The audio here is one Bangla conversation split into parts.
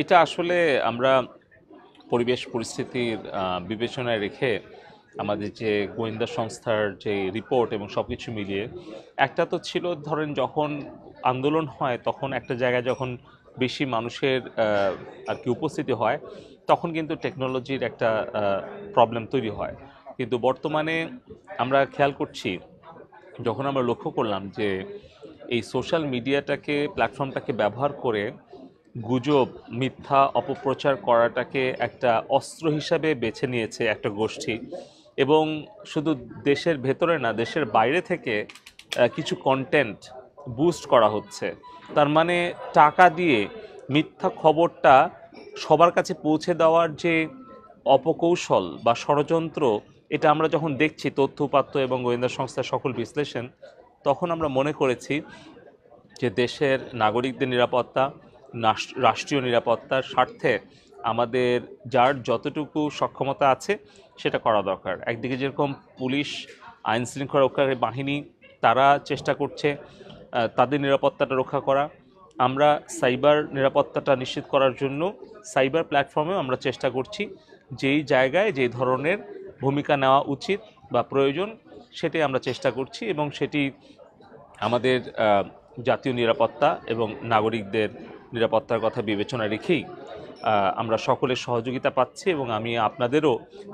এটা আসলে আমরা পরিবেশ পরিস্থিতির বিবেচনায় রেখে আমাদের যে গোয়েন্দা সংস্থার যে রিপোর্ট এবং সব কিছু মিলিয়ে একটা তো ছিল, ধরেন যখন আন্দোলন হয় তখন একটা জায়গায় যখন বেশি মানুষের আর কি উপস্থিতি হয় তখন কিন্তু টেকনোলজির একটা প্রবলেম তৈরি হয়। কিন্তু বর্তমানে আমরা খেয়াল করছি, যখন আমরা লক্ষ্য করলাম যে এই সোশ্যাল মিডিয়াটাকে প্ল্যাটফর্মটাকে ব্যবহার করে গুজব, মিথ্যা অপপ্রচার করাটাকে একটা অস্ত্র হিসাবে বেছে নিয়েছে একটা গোষ্ঠী, এবং শুধু দেশের ভেতরে না, দেশের বাইরে থেকে কিছু কন্টেন্ট বুস্ট করা হচ্ছে। তার মানে টাকা দিয়ে মিথ্যা খবরটা সবার কাছে পৌঁছে দেওয়ার যে অপকৌশল বা ষড়যন্ত্র, এটা আমরা যখন দেখছি তথ্য উপাত্ত এবং গোয়েন্দা সংস্থার সকল বিশ্লেষণ, তখন আমরা মনে করেছি যে দেশের নাগরিকদের নিরাপত্তা, রাষ্ট্রীয় নিরাপত্তার স্বার্থে আমাদের যার যতটুকু সক্ষমতা আছে সেটা করা দরকার। একদিকে যেরকম পুলিশ, আইন শৃঙ্খলা রক্ষাকারী বাহিনী, তারা চেষ্টা করছে তাদের নিরাপত্তাটা রক্ষা করা। আমরা সাইবার নিরাপত্তাটা নিশ্চিত করার জন্য সাইবার প্ল্যাটফর্মেও আমরা চেষ্টা করছি যেই জায়গায় যেই ধরনের ভূমিকা নেওয়া উচিত বা প্রয়োজন সেটাই আমরা চেষ্টা করছি, এবং সেটি আমাদের জাতীয় নিরাপত্তা এবং নাগরিকদের নিরাপত্তার কথা বিবেচনা রেখেই আমরা সকলের সহযোগিতা পাচ্ছি, এবং আমি আপনাদেরও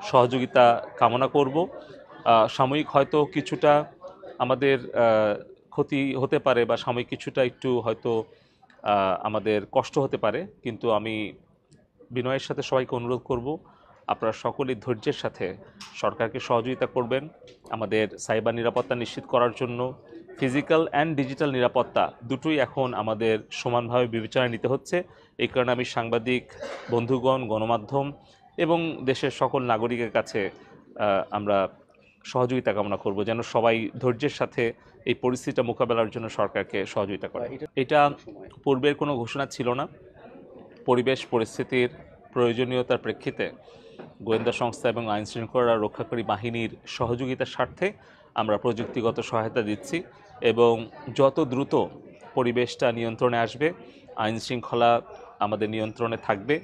সহযোগিতা কামনা করব। সাময়িক হয়তো কিছুটা আমাদের ক্ষতি হতে পারে বা সাময়িক কিছুটা একটু হয়তো আমাদের কষ্ট হতে পারে, কিন্তু আমি বিনয়ের সাথে সবাইকে অনুরোধ করব আপনারা সকলেই ধৈর্যের সাথে সরকারকে সহযোগিতা করবেন আমাদের সাইবার নিরাপত্তা নিশ্চিত করার জন্য। ফিজিক্যাল অ্যান্ড ডিজিটাল নিরাপত্তা দুটোই এখন আমাদের সমানভাবে বিবেচনায় নিতে হচ্ছে। এই কারণে আমি সাংবাদিক বন্ধুগণ, গণমাধ্যম এবং দেশের সকল নাগরিকের কাছে আমরা সহযোগিতা কামনা করব যেন সবাই ধৈর্যের সাথে এই পরিস্থিতিটা মোকাবেলার জন্য সরকারকে সহযোগিতা করে। এটা পূর্বের কোনো ঘোষণা ছিল না। পরিবেশ পরিস্থিতির প্রয়োজনীয়তার প্রেক্ষিতে গোয়েন্দা সংস্থা এবং আইন শৃঙ্খলা রক্ষাকারী বাহিনীর সহযোগিতার স্বার্থে আমরা প্রযুক্তিগত সহায়তা দিচ্ছি, এবং যত দ্রুত পরিবেশটা নিয়ন্ত্রণে আসবে, আইন শৃঙ্খলা আমাদের নিয়ন্ত্রণে থাকবে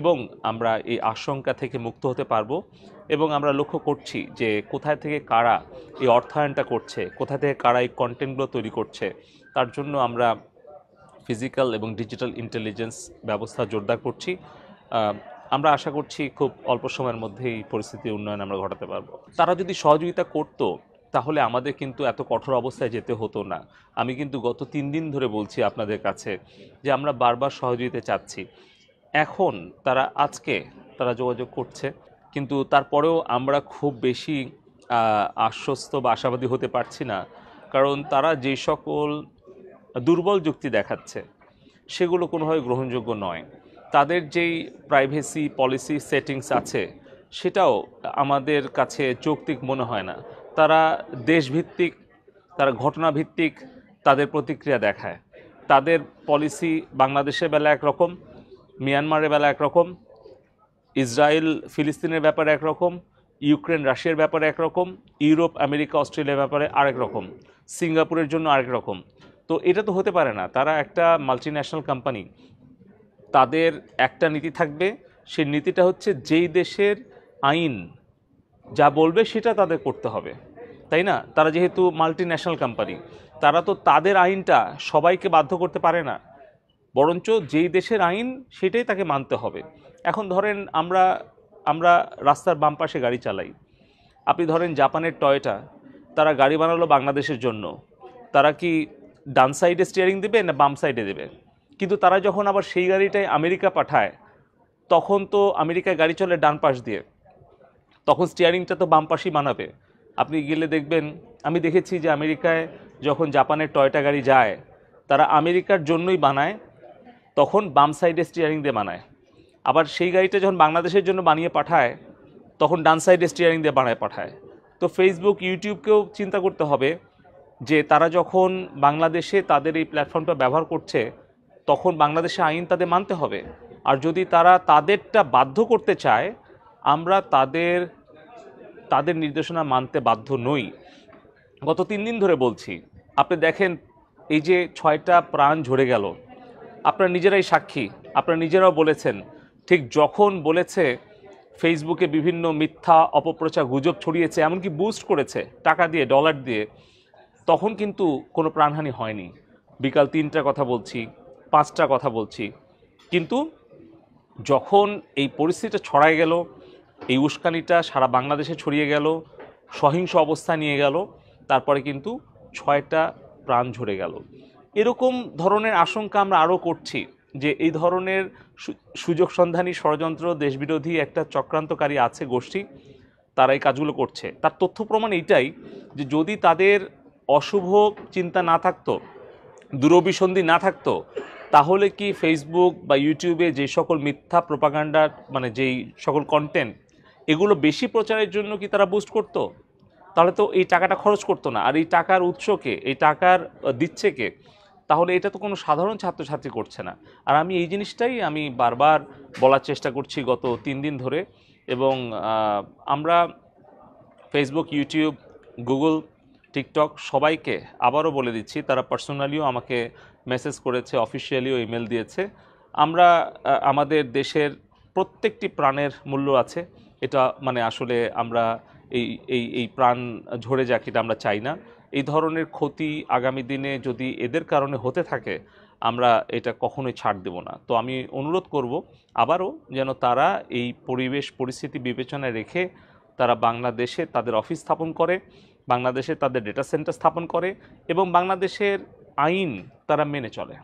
এবং আমরা এই আশঙ্কা থেকে মুক্ত হতে পারবো। এবং আমরা লক্ষ্য করছি যে কোথায় থেকে কারা এই অর্থায়নটা করছে, কোথা থেকে কারা এই কন্টেন্টগুলো তৈরি করছে, তার জন্য আমরা ফিজিক্যাল এবং ডিজিটাল ইন্টেলিজেন্স ব্যবস্থা জোরদার করছি। আমরা আশা করছি খুব অল্প সময়ের মধ্যেই পরিস্থিতির উন্নয়ন আমরা ঘটাতে পারবো। তারা যদি সহযোগিতা করত তাহলে আমাদের কিন্তু এত কঠোর অবস্থায় যেতে হতো না। আমি কিন্তু গত 3 দিন ধরে বলছি আপনাদের কাছে যে আমরা বারবার সহযোগিতা চাচ্ছি। এখন আজকে তারা যোগাযোগ করছে, কিন্তু তারপরেও আমরা খুব বেশি আশ্বস্ত বা আশাবাদী হতে পারছি না, কারণ তারা যে সকল দুর্বল যুক্তি দেখাচ্ছে সেগুলো কোনোভাবে গ্রহণযোগ্য নয়। তাদের যেই প্রাইভেসি পলিসি সেটিংস আছে সেটাও আমাদের কাছে যৌক্তিক মনে হয় না। তারা দেশভিত্তিক, তারা ঘটনাভিত্তিক তাদের প্রতিক্রিয়া দেখায়। তাদের পলিসি বাংলাদেশের বেলা একরকম, মিয়ানমারের বেলা একরকম, ইসরায়েল ফিলিস্তিনের ব্যাপারে একরকম, ইউক্রেন রাশিয়ার ব্যাপারে একরকম, ইউরোপ আমেরিকা অস্ট্রেলিয়ার ব্যাপারে আরেক রকম, সিঙ্গাপুরের জন্য আরেক রকম। তো এটা তো হতে পারে না। তারা একটা মাল্টিন্যাশনাল কোম্পানি, তাদের একটা নীতি থাকবে, সেই নীতিটা হচ্ছে যেই দেশের আইন যা বলবে সেটা তাদের করতে হবে, তাই না? তারা যেহেতু মাল্টিন্যাশনাল কোম্পানি, তারা তো তাদের আইনটা সবাইকে বাধ্য করতে পারে না, বরঞ্চ যেই দেশের আইন সেটাই তাকে মানতে হবে। এখন ধরেন আমরা রাস্তার বাম পাশে গাড়ি চালাই। আপনি ধরেন জাপানের টয়োটা, তারা গাড়ি বানালো বাংলাদেশের জন্য, তারা কি ডান সাইডে স্টিয়ারিং দেবে না বাম সাইডে দেবে? কিন্তু তারা যখন আবার সেই গাড়িটাই আমেরিকা পাঠায়, তখন তো আমেরিকায় গাড়ি চলে ডান পাশ দিয়ে, তখন স্টিয়ারিংটা তো বাম পাশেই বানাবে। আপনি গেলে দেখবেন, আমি দেখেছি যে আমেরিকায় যখন জাপানের টয়োটা গাড়ি যায়, তারা আমেরিকার জন্যই বানায়, তখন বাম সাইডে স্টিয়ারিং দিয়ে বানায়। আবার সেই গাড়িটা যখন বাংলাদেশের জন্য বানিয়ে পাঠায়, তখন ডান সাইডে স্টিয়ারিং দিয়ে বানায় পাঠায়। তো ফেসবুক, ইউটিউবকেও চিন্তা করতে হবে যে তারা যখন বাংলাদেশে তাদের এই প্ল্যাটফর্মটা ব্যবহার করছে, তখন বাংলাদেশে আইন তাদের মানতে হবে। আর যদি তারা তাদেরটা বাধ্য করতে চায়, আমরা তাদের নির্দেশনা মানতে বাধ্য নই। গত 3 দিন ধরে বলছি। আপনি দেখেন, এই যে 6টা প্রাণ ঝরে গেল, আপনারা নিজেরাই সাক্ষী। আপনারা নিজেরাও বলেছেন, ঠিক যখন বলেছে ফেসবুকে বিভিন্ন মিথ্যা অপপ্রচার গুজব ছড়িয়েছে, এমনকি বুস্ট করেছে টাকা দিয়ে, ডলার দিয়ে, তখন কিন্তু কোনো প্রাণহানি হয়নি। বিকাল ৩টার কথা বলছি, ৫টার কথা বলছি। কিন্তু যখন এই পরিস্থিতিটা ছড়ায় গেল, এই উস্কানিটা সারা বাংলাদেশে ছড়িয়ে গেল, সহিংস অবস্থা নিয়ে গেল, তারপরে কিন্তু ৬টা প্রাণ ঝরে গেল। এরকম ধরনের আশঙ্কা আমরা আরও করছি যে এই ধরনের সুযোগ সন্ধানী ষড়যন্ত্র, দেশবিরোধী একটা চক্রান্তকারী আছে গোষ্ঠী, তারা এই কাজগুলো করছে। তার তথ্য প্রমাণ এইটাই যে যদি তাদের অশুভ চিন্তা না থাকতো, দূরভিসন্ধি না থাকতো, তাহলে কি ফেসবুক বা ইউটিউবে যে সকল মিথ্যা প্রোপাগান্ডার মানে যেই সকল কন্টেন্ট, এগুলো বেশি প্রচারের জন্য কি তারা বুস্ট করতো? তাহলে তো এই টাকাটা খরচ করতো না। আর এই টাকার উৎসকে, এই টাকার দিচ্ছে কে? তাহলে এটা তো কোনো সাধারণ ছাত্রছাত্রী করছে না। আর আমি এই জিনিসটাই আমি বারবার বলার চেষ্টা করছি গত ৩ দিন ধরে। এবং আমরা ফেসবুক, ইউটিউব, গুগল, টিকটক সবাইকে আবারও বলে দিচ্ছি, তারা পার্সোনালিও আমাকে মেসেজ করেছে, অফিসিয়ালিও ইমেল দিয়েছে। আমরা আমাদের দেশের প্রত্যেকটি প্রাণের মূল্য আছে। এটা মানে আসলে আমরা এই এই এই প্রাণ ঝরে যাক এটা আমরা চাই না। এই ধরনের ক্ষতি আগামী দিনে যদি এদের কারণে হতে থাকে, আমরা এটা কখনোই ছাড় দেব না। তো আমি অনুরোধ করব আবারও যেন তারা এই পরিবেশ পরিস্থিতি বিবেচনায় রেখে তারা বাংলাদেশে তাদের অফিস স্থাপন করে, বাংলাদেশে তাদের ডেটা সেন্টার স্থাপন করে এবং বাংলাদেশের আইন তারা মেনে চলে।